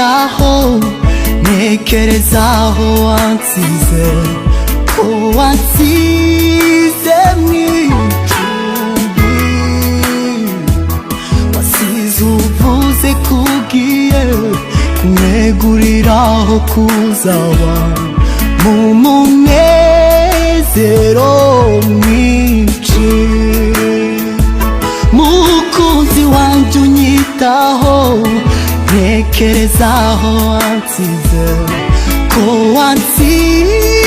unyitaho, ntekerezaho wansize, ko wansize mw'icumbi, wasize uvuze kugiye kuneguriraho kuzaba mu munezero mwinshi. Mukunzi wanje unyitaho, ntekerezaho wansize, ko wansize